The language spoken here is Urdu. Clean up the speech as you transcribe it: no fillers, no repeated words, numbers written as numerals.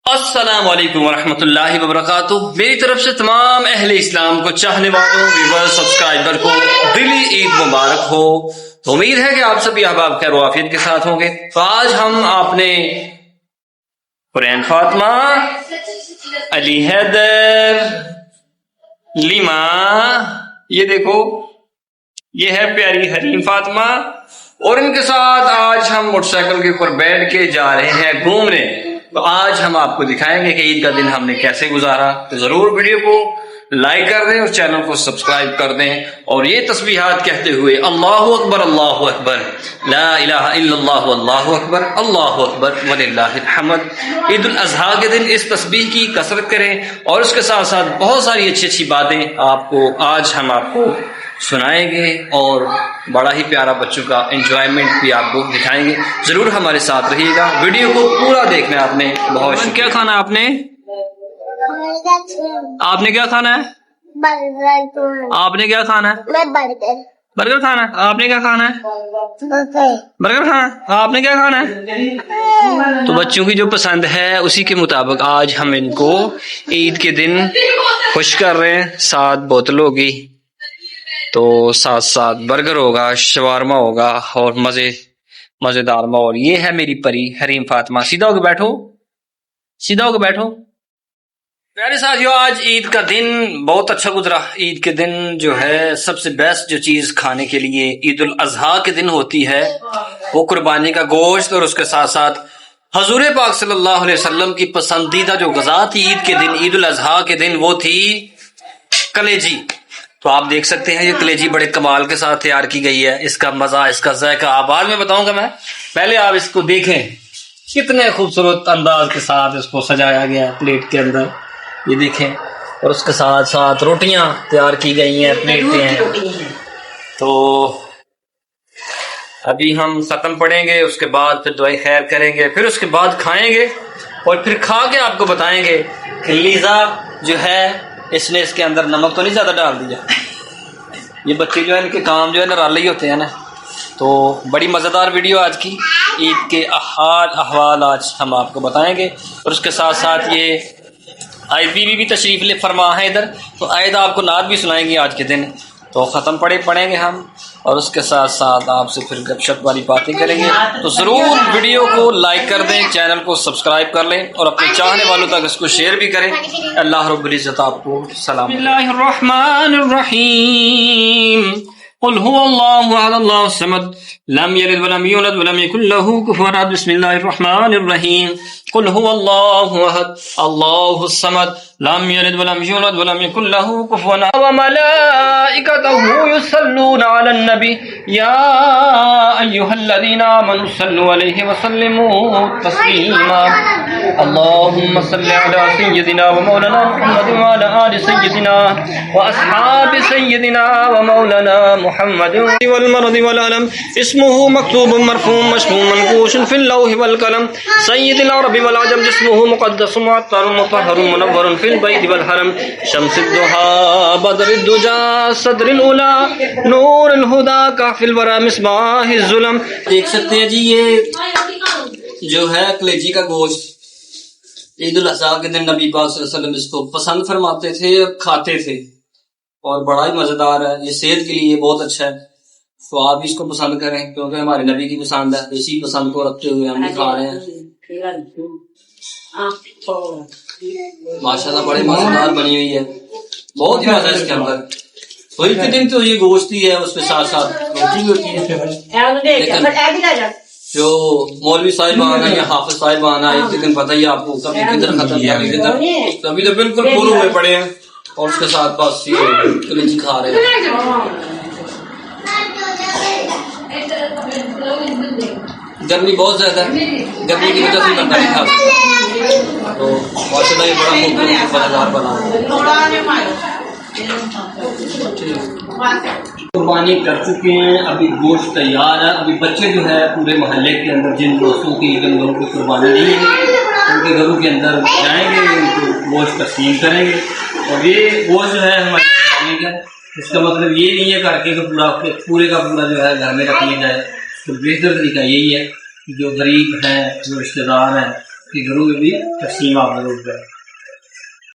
السلام علیکم ورحمۃ اللہ وبرکاتہ. میری طرف سے تمام اہل اسلام کو چاہنے والوں ویور سبسکرائبر کو دلی عید مبارک ہو. تو امید ہے کہ آپ سبھی احباب خیر و عافیت کے ساتھ ہوں گے. تو آج ہم آپ نے قرآن فاطمہ، علی حیدر، لیما، یہ دیکھو یہ ہے پیاری حریم فاطمہ، اور ان کے ساتھ آج ہم موٹر سائیکل کے اوپر بیٹھ کے جا رہے ہیں گھومنے. تو آج ہم آپ کو دکھائیں گے کہ عید کا دن ہم نے کیسے گزارا. تو ضرور ویڈیو کو لائک کر دیں اور چینل کو سبسکرائب کر دیں، اور یہ تسبیحات کہتے ہوئے اللہ اکبر اللہ اکبر لا الہ الا اللہ اللہ اکبر اللہ اکبر وللہ الحمد. عید الاضحیٰ کے دن اس تسبیح کی کثرت کریں، اور اس کے ساتھ ساتھ بہت ساری اچھی اچھی باتیں آج ہم آپ کو سنائیں گے، اور بڑا ہی پیارا بچوں کا انجوائمنٹ بھی آپ کو دکھائیں گے. ضرور ہمارے ساتھ رہیے گا، ویڈیو کو پورا دیکھنا ہے آپ نے. بہت کیا کھانا ہے آپ نے کیا کھانا ہے؟ آپ نے کیا کھانا ہے؟ برگر کھانا ہے. آپ نے کیا کھانا ہے؟ برگر کھانا ہے. آپ نے کیا کھانا ہے؟ تو بچوں کی جو پسند ہے اسی کے مطابق آج ہم ان کو عید کے دن خوش کر رہے ہیں. 7 بوتل ہوگی، تو ساتھ برگر ہوگا، شوارما ہوگا، اور مزیدار ماحول. یہ ہے میری پری حریم فاطمہ. سیدھا ہو کے بیٹھو، سیدھا ہو کے بیٹھو. پیارے ساتھیو، آج عید کا دن بہت اچھا گزرا. عید کے دن جو ہے سب سے بیسٹ جو چیز کھانے کے لیے عید الاضحیٰ کے دن ہوتی ہے وہ قربانی کا گوشت، اور اس کے ساتھ ساتھ حضور پاک صلی اللہ علیہ وسلم کی پسندیدہ جو غذا تھی عید کے دن، عید الاضحیٰ کے دن، وہ تھی کلیجی. تو آپ دیکھ سکتے ہیں یہ کلیجی بڑے کمال کے ساتھ تیار کی گئی ہے. اس کا مزہ، اس کا ذائقہ آپ بعد میں بتاؤں گا میں. پہلے آپ اس کو دیکھیں کتنے خوبصورت انداز کے ساتھ اس کو سجایا گیا پلیٹ کے اندر، یہ دیکھیں. اور اس کے ساتھ ساتھ روٹیاں تیار کی گئی ہیں، پلیٹیں ہیں. تو ابھی ہم ختم پڑھیں گے، اس کے بعد پھر دعائی خیر کریں گے، پھر اس کے بعد کھائیں گے، اور پھر کھا کے آپ کو بتائیں گے کہ لیزا جو ہے اس نے اس کے اندر نمک تو نہیں زیادہ ڈال دیا. یہ بچے جو ہے ان کے کام جو ہے نرالے ہی ہوتے ہیں نا. تو بڑی مزیدار ویڈیو آج کی عید کے حال احوال آج ہم آپ کو بتائیں گے، اور اس کے ساتھ ساتھ یہ آئی بی بھی تشریف لے فرما ہے ادھر، تو آئدہ آپ کو نعت بھی سنائیں گے آج کے دن. تو ختم پڑھیں گے ہم، اور اس کے ساتھ ساتھ آپ سے پھر گپ شپ والی باتیں کریں گے. تو ضرور ویڈیو کو لائک کر دیں، چینل کو سبسکرائب کر لیں، اور اپنے چاہنے والوں تک اس کو شیئر بھی کریں. اللہ رب العزت آپ کو سلام. بسم اللہ الرحمن الرحیم. قل هو الله احد الله الصمد لم يلد ولم يولد ولم يكن له كفوا احد. بسم الله الرحمن الرحيم. قل هو الله احد الله الصمد لم يلد ولم يولد ولم يكن له كفوا احد. وملائكته يصلون على النبي يا ايها الذين امنوا صلوا عليه وسلموا تسليما. اللهم صل على سيدنا ومولانا محمد وعلى آل سيدنا واصحاب سيدنا ومولانا محمد والمرض والألم اسمه مكتوب مرفوع مشفوع منقوش في اللوح والقلم سيد العرب والعجم جسمه مقدس معطر مطهر منور في البيت والحرم شمس الضحى بدر الدجى صدر الأولى نور الهدى كهف الورى مصباح الظلم. دیکھ سکتے ہیں جی یہ جو ہے کلیجی کا گوشت عید الاضحیٰ کے دن نبی پاک صلی اللہ علیہ وسلم اس کو پسند فرماتے تھے اور کھاتے تھے، اور بڑا ہی مزیدار ہے. یہ صحت کے لیے بہت اچھا ہے. تو آپ اس کو پسند کریں کیونکہ ہمارے نبی کی پسند ہے. اسی پسند کو رکھتے ہوئے ہم بھی کھا رہے ہیں. ماشاءاللہ بڑی مزیدار بنی ہوئی ہے، بہت ہی مزہ ہے اس کے اندر. تو عید کے دن تو یہ گوشت ہی ہے، اس کے ساتھ ساتھ روٹی بھی ہوتی ہے. لیکن جو مولوی صاحبان ہیں یا حافظ صاحبان ہیں عید کے دن پتہ ہی آپ کو کبھی کدھر ختم کبھی کدھر، کبھی تو بالکل پورے ہوئے پڑے ہیں، اور اس کے ساتھ بس یہ کلیجی کھا رہے ہیں. گرمی بہت زیادہ ہے، گرمی کی وجہ سے بندہ نہیں کھا سکتا. تو ماشاءاللہ یہ بڑا خوبصورت مزیدار بنا ہے. قربانی کر چکے ہیں، ابھی گوشت تیار ہے. ابھی بچے جو ہے پورے محلے کے اندر جن دوستوں کی جن گھروں کی قربانی نہیں ہے ان کے گھروں کے اندر جائیں گے، ان کو گوشت تقسیم کریں گے. اور یہ گوشت جو ہے ہماری قربانی کا، اس کا مطلب یہ نہیں ہے کر کے پورا کا پورا جو ہے گھر میں رکھ لیا جائے. تو بہتر طریقہ یہی ہے کہ جو غریب ہیں جو رشتہ دار ہیں کہ گھروں میں بھی تقسیم آپ ضرور کریں.